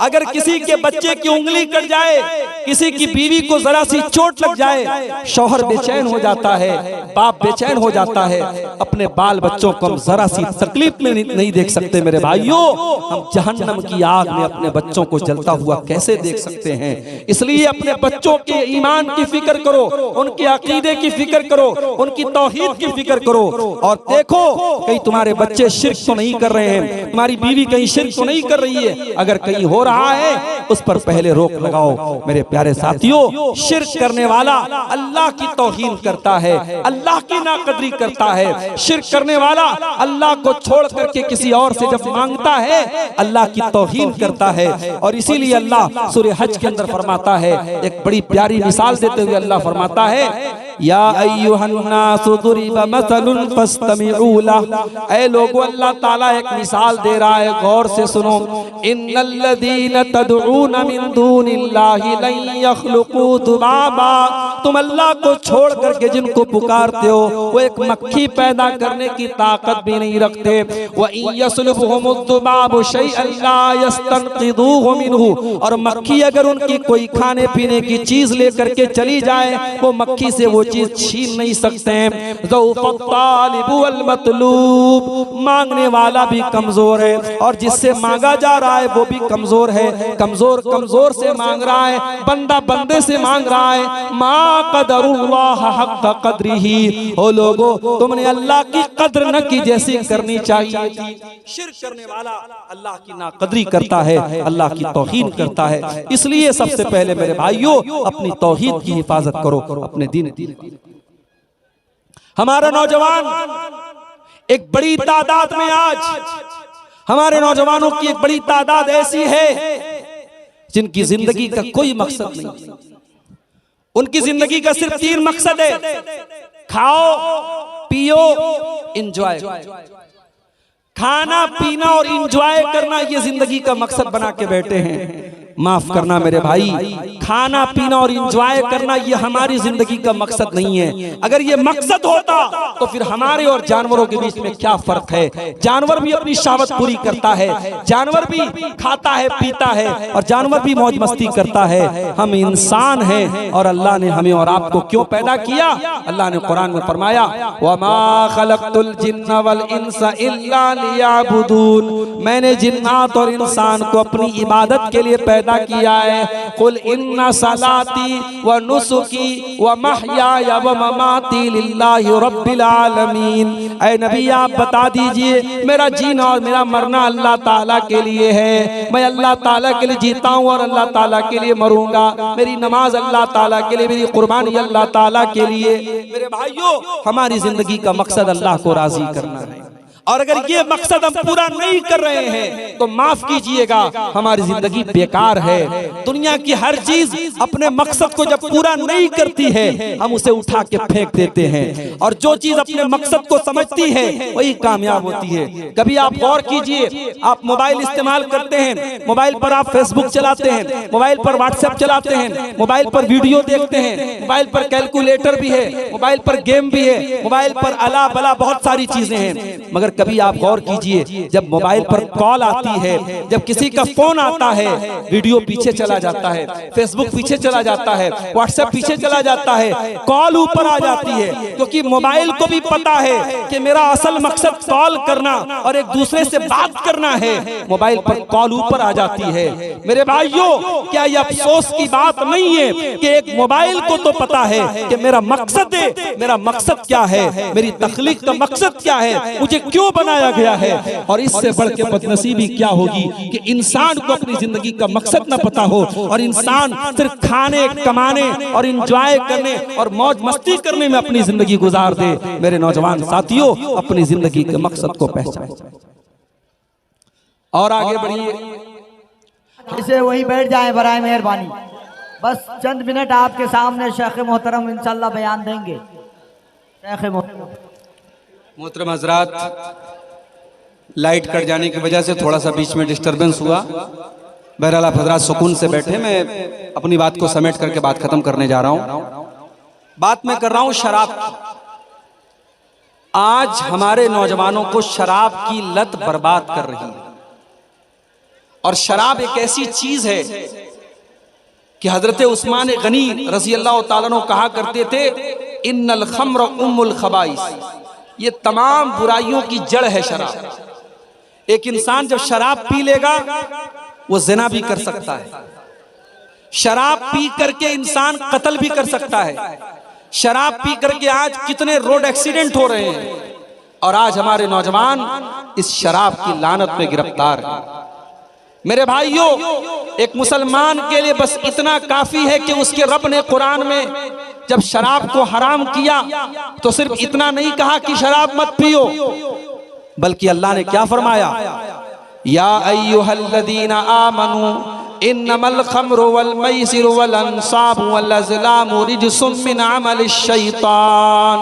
Speaker 1: अगर किसी के बच्चे की उंगली कट जाए, किसी की बीवी को जरा सी चोट लग जाए, शौहर बेचैन हो जाता है, बाप बेचैन हो जाता है, अपने बाल बच्चों को हम जरा सी तकलीफ में नहीं देख सकते। मेरे भाइयों, हम जहन्नम की आग में अपने बच्चों को जलता हुआ कैसे देख सकते हैं। इसलिए अपने बच्चों के ईमान की फिक्र करो, उनके अकीदे की फिक्र करो, उनकी तौहीद की फिक्र करो, और देखो कहीं तुम्हारे बच्चे शिर्क तो नहीं कर रहे हैं, तुम्हारी बीवी कहीं शिर्क तो नहीं कर रही है। अगर कहीं हो रहा है उस पर पहले रोक लगाओ। मेरे प्यारे साथियों, शिर्क करने वाला अल्लाह की तौहीन करता है, अल्लाह की नाकदरी करता है। शिर्क करने वाला अल्लाह को छोड़ करके किसी और से जब मांगता है अल्लाह की तौहीन करता है। और इसीलिए अल्लाह सूरह हज के अंदर फरमाता है, एक बड़ी प्यारी मिसाल देते हुए अल्लाह फरमाता है, या अय्युहन्नासु दुरिबा मसलुन फस्तमिऊ लह। ऐ लोगों, अल्लाह ताला एक मिसाल दे रहा है, गौर से सुनो। इन्नल्लज़ीना तदऊन मिन दूनिल्लाहि लन यख्लुकू दुबाबा। तुम अल्लाह को छोड़ करके जिनको पुकारते हो वो एक मक्खी पैदा करने की ताकत भी नहीं रखते। व इन यस्लुबहुमुद्दुबाबु शैअन ला यस्तनक़िदूहु मिनहु। और मक्खी अगर उनकी कोई खाने पीने की चीज लेकर के चली जाए, वो मक्खी से वो चीज छीन नहीं सकते हैं। ज़ौफ़त्तालिबु वल मतलूब। मांगने वाला भी कमजोर है और जिससे मांगा जा रहा है वो भी कमजोर है। कमजोर कमजोर से मांग रहा है, बंदा बंदे से मांग रहा है। मा क़दरुल्लाह हक़्क़ क़द्रिही। ओ लोगो, तुमने अल्लाह की कद्र न की जैसी करनी चाहिए थी। शिर्क करने वाला अल्लाह की नाकदरी करता है, अल्लाह की तौहीन करता है। इसलिए सबसे पहले मेरे भाइयों, अपनी तौहीद की हिफाजत करो, अपने दीन की। हमारा नौजवान एक बड़ी तादाद में, आज हमारे नौजवानों की एक बड़ी तादाद ऐसी है जिनकी जिंदगी का कोई मकसद नहीं। उनकी जिंदगी का सिर्फ 3 मकसद है, खाओ पियो एंजॉय। खाना पीना और एंजॉय करना ये जिंदगी का मकसद बना के बैठे हैं। माफ करना मेरे भाई, खाना पीना और एंजॉय करना ये हमारी जिंदगी का मकसद नहीं है। अगर ये मकसद होता तो फिर हमारे और जानवरों के बीच में क्या फर्क है। जानवर भी अपनी शहावत पूरी करता है, जानवर भी खाता है पीता है, और जानवर भी मौज मस्ती करता है। हम इंसान हैं और अल्लाह ने हमें और आपको क्यों पैदा किया? अल्लाह ने कुरान में फरमाया, वमा खलक़तुल जिन्ना वल इंसा इल्ला लियअबुदून। मैंने जिन्नात और इंसान को अपनी इबादत के लिए पैदा किया है। कुल इन्ना सलाती व नुसुकी व महयाया व ममाती लिल्लाहि रब्बिल आलमीन। ऐ नबी, आप बता दीजिए, मेरा जीना और मेरा मरना अल्लाह ताला के लिए है। मैं अल्लाह ताला के लिए जीता हूँ और अल्लाह ताला के लिए मरूंगा। मेरी नमाज अल्लाह ताला के लिए, मेरी कुर्बानी अल्लाह ताला के लिए। मेरे भाइयों, हमारी जिंदगी का मकसद अल्लाह को राजी करना है, और अगर ये मकसद हम पूरा नहीं कर रहे हैं तो माफ कीजिएगा, हमारी जिंदगी बेकार है। दुनिया की हर चीज अपने मकसद को जब पूरा नहीं करती है हम उसे उठा के फेंक देते हैं, और जो चीज अपने मकसद को समझती है वही कामयाब होती है। कभी आप गौर कीजिए, आप मोबाइल इस्तेमाल करते हैं, मोबाइल पर आप फेसबुक चलाते हैं, मोबाइल पर व्हाट्सएप चलाते हैं, मोबाइल पर वीडियो देखते हैं, मोबाइल पर कैलकुलेटर भी है, मोबाइल पर गेम भी है, मोबाइल पर अला बला बहुत सारी चीजें हैं। मगर कभी आप गौर कीजिए, जब मोबाइल पर कॉल आती है, जब किसी का फोन आता है, वीडियो पीछे चला जाता है, फेसबुक पीछे चला जाता है, व्हाट्सएप पीछे चला जाता है, कॉल ऊपर आ जाती है, क्योंकि मोबाइल को भी पता है कि मेरा असल मकसद कॉल करना और एक दूसरे से बात करना है। मोबाइल पर कॉल ऊपर आ जाती है। मेरे भाइयों, क्या यह अफसोस की बात नहीं है कि एक मोबाइल को तो पता है कि मेरा मकसद है, मेरा मकसद क्या है, मेरी तख्लीक का मकसद क्या है, मुझे क्यों बनाया गया है। और इससे बढ़ के बदनसीबी क्या होगी कि इंसान को अपनी जिंदगी का मकसद न पता हो और इंसान सिर्फ खाने, कमाने और एंजॉय करने और मौज मस्ती करने में अपनी जिंदगी गुजार दे। मेरे नौजवान साथियों, अपनी जिंदगी के मकसद को पहचानें और आगे बढ़िए।
Speaker 2: इसे वही बैठ जाएं बराए मेहरबानी। बस चंद मिनट आपके सामने शेख मोहतरम इंशाल्लाह बयान देंगे। शेख
Speaker 1: मोहतरम हजरात, लाइट कट जाने की वजह से थोड़ा सा बीच में डिस्टरबेंस हुआ। बहरहाल आप हजरात सुकून से बैठे, मैं अपनी बात को समेट करके बात खत्म करने जा रहा हूं। बात मैं कर रहा हूं शराब। आज हमारे नौजवानों को शराब की लत बर्बाद कर रही है, और शराब एक ऐसी चीज है कि हजरत उस्मान गनी रज़ी अल्लाह ताला अन्हु कहा करते थे, इन्नल खम्र उम्मुल खबाइस। ये तमाम बुराइयों की जड़ है शराब। एक इंसान जब शराब पी लेगा वो जिना भी कर सकता है। शराब पी करके इंसान कत्ल भी कर सकता है। शराब पी करके आज कितने रोड एक्सीडेंट हो रहे हैं, और आज हमारे नौजवान इस शराब की लानत में गिरफ्तार हैं। मेरे भाइयों, एक मुसलमान के लिए बस इतना काफी है कि उसके रब ने कुरान में जब शराब को हराम किया तो सिर्फ इतना नहीं कहा कि शराब मत पियो, बल्कि अल्लाह ने क्या फरमाया, या अय्युहल्लज़ीना आमनू इन्नमल खम्रु वल मैसिरु वल अंसाबु वल अज़लामु रिजसुम मिन अमलिश शैतान।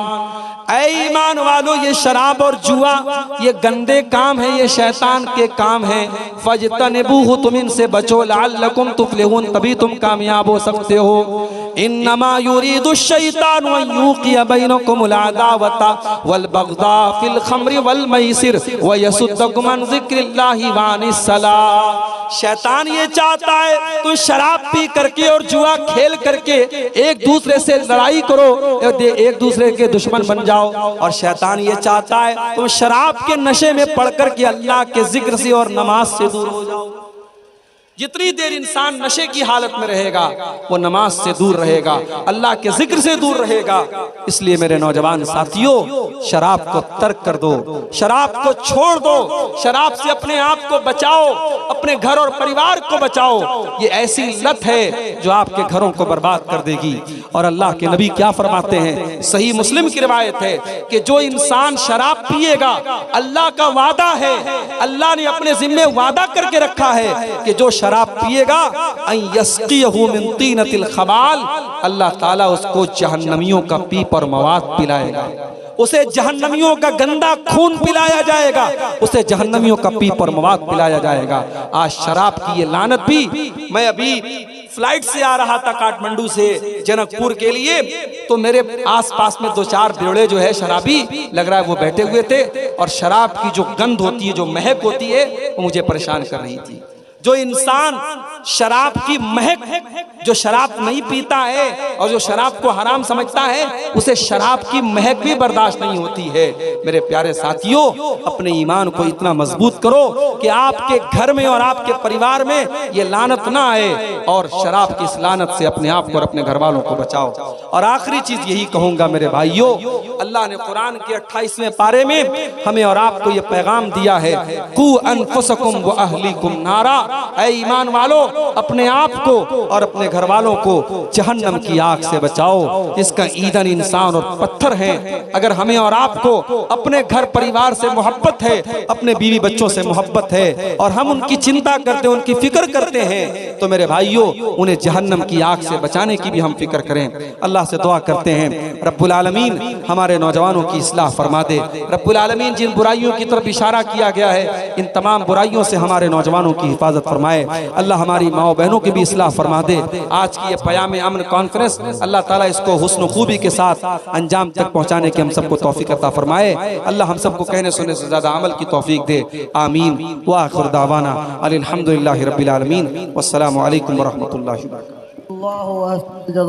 Speaker 1: ऐ ईमान वालो, ये शराब और जुआ ये गंदे काम है, ये शैतान के काम है। फजतनिबूहु, तुम इनसे बचो, लअल्लकुम तुफ्लिहून, तभी तुम कामयाब हो सकते हो। इन्नमा युरीदु शैतानु अन युक़िया बैनकुमुल अदावता वल बग़दा फिल खम्रि वल मैसिर व यसुद्दकुम अन ज़िक्रिल्लाहि व अनिस सलाह। शैतान ये चाहता है तुम शराब पी करके और जुआ खेल करके एक दूसरे से लड़ाई करो, एक दूसरे के दुश्मन बन जाओ। और शैतान ये चाहता है तुम शराब के नशे में पड़ करके अल्लाह के जिक्र से और नमाज से दूर हो जाओ। जितनी देर इंसान नशे की हालत में रहेगा वो नमाज से दूर रहेगा, अल्लाह के जिक्र से दूर रहेगा। इसलिए मेरे नौजवान साथियों, शराब को तर्क कर दो, शराब को छोड़ दो, शराब से अपने आप को बचाओ, अपने घर और परिवार को बचाओ। ये ऐसी लत है जो आपके घरों को बर्बाद कर देगी। और अल्लाह के नबी क्या फरमाते हैं, सही मुस्लिम की रिवायत है कि जो इंसान शराब पिएगा, अल्लाह का वादा है, अल्लाह ने अपने जिम्मे वादा करके रखा है कि जो शराब पिएगा यस्क़ीहु मिन तीनतिल खबाल, अल्लाह ताला उसको जहन्नमियों का पीप और मवाद पिलाएगा, उसे जहन्नमियों का गंदा खून पिलाया जाएगा, उसे जहन्नमियों का पीप और मवाद पिलाया जाएगा। आज शराब की ये लानत भी, मैं अभी फ्लाइट से आ रहा था काठमांडू से जनकपुर के लिए, तो मेरे आसपास में 2-4 बेवड़े जो है शराबी लग रहा है वो बैठे हुए थे, और शराब की जो गंध होती है, जो महक होती है, वो मुझे परेशान कर रही थी। जो इंसान शराब की महक, जो शराब नहीं पीता है और जो शराब को हराम समझता है, उसे शराब की महक भी बर्दाश्त नहीं होती है। मेरे प्यारे साथियों, अपने ईमान को इतना मजबूत करो कि आपके घर में और आपके परिवार में ये लानत ना आए, और शराब की इस लानत से अपने आप को और अपने घर वालों को बचाओ। और आखिरी चीज यही कहूंगा मेरे भाइयों, अल्लाह ने कुरान के 28वें पारे में हमें और आपको ये पैगाम दिया है, कू अनफुसकुम व अहलीकुम नारा। ऐ ईमान वालों, अपने आप को और अपने घर वालों को जहन्नम की आग से बचाओ, इसका ईंधन इंसान और पत्थर है। अगर हमें और आपको अपने घर परिवार से मोहब्बत है, अपने बीवी बच्चों से मोहब्बत है, और हम उनकी चिंता करते हैं, उनकी फिक्र करते हैं, तो मेरे भाइयों, उन्हें जहन्नम की आग से बचाने की भी हम फिक्र करें। अल्लाह से दुआ करते हैं, रब्बुल आलमीन हमारे नौजवानों की इस्लाह फरमा दे। रब्बुल आलमीन जिन बुराइयों की तरफ इशारा किया गया है, इन तमाम बुराइयों से हमारे नौजवानों की हिफाजत फरमाए। अल्लाह हमारी माओ बहनों की भी इस्लाह फरमा दे। आज की ये पयाम अमन कॉन्फ्रेंस, अल्लाह ताला इसको हुस्न खूबी के साथ अंजाम तक पहुंचाने की हम सबको तौफीक अता फरमाए। अल्लाह हम सबको कहने सुनने से ज्यादा अमल की तौफीक दे। आमीन व आखिर दावाना अल्हम्दुलिल्लाहि रब्बिल आलमीन। वस्सलामु अलैकुम व रहमतुल्लाहि व बरकातुहू।